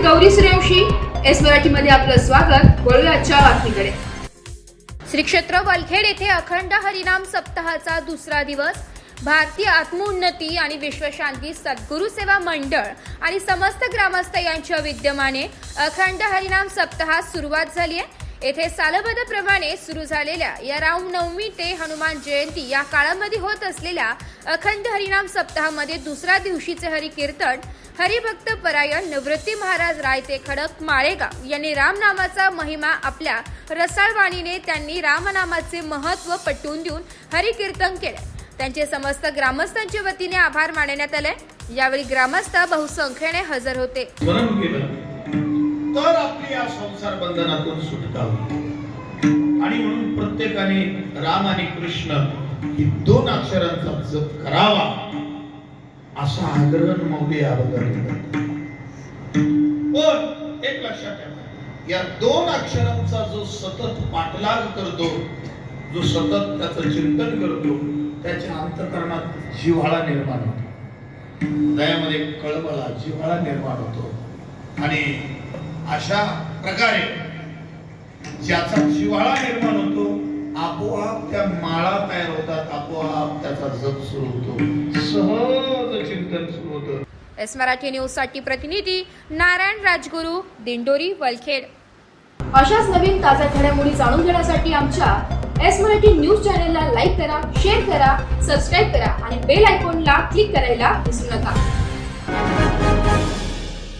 Gauri Suryavanshi. S मराठीमध्ये आपलं स्वागत. वळूया आजच्या बातमीकडे. श्री क्षेत्र वलखेड येथे अखंड हरिनाम सप्ताहाचा दुसरा दिवस. भारतीय आत्मोन्नती आणि विश्वशांती सद्गुरू सेवा मंडळ आणि समस्त ग्रामस्थ यांच्या विद्यमाने अखंड हरिनाम सप्ताहास सुरुवात झाली आहे. येथे सालबद्धप्रमाणे सुरू झालेल्या या रामनवमी ते हनुमान जयंती या काळामध्ये होत असलेल्या अखंड हरिनाम सप्ताहामध्ये दुसऱ्या दिवशीचे हरिकीर्तन हरिभक्त परायण निवृत्ती महाराज रायते खडक माळेगाव यांनी रामनामाचा महिमा आपल्या रसाळवाणीने त्यांनी रामनामाचे महत्त्व पटवून देऊन हरिकीर्तन केले. त्यांचे समस्त ग्रामस्थांच्या वतीने आभार मानण्यात आले. यावेळी ग्रामस्थ बहुसंख्येने हजर होते. तर आपली या संसार बंधनातून सुटका होईल आणि म्हणून प्रत्येकाने राम आणि कृष्ण ही दोन अक्षरांचा जप करावा असा आग्रह मौली याबद्दल करतात. पण एक लक्षात ठेवा, या दोन अक्षरांचा जो सतत पाठलाग करतो, जो सतत त्याचं चिंतन करतो, त्याच्या अंतःकरणात जिव्हाळा निर्माण होतो, हृदयामध्ये कळवळा जिव्हाळा निर्माण होतो आणि अशा प्रकारे ज्याचा जिव्हाळा निर्माण होतो आपोआप त्या माळा तयार होतात, आपोआप त्याचा जप सुरू होतो, सहज चिंतन सुरू होतं. एस मराठी न्यूज साठी प्रतिनिधी नारायण राजगुरू, दिंडोरी, वलखेड. अशाच नवीन ताज्या घडामोडी जाणून घेण्यासाठी आमच्या एस मराठी न्यूज चॅनलला लाईक करा, शेअर करा, सबस्क्राईब करा आणि बेल आयकॉनला क्लिक करायला विसरू नका.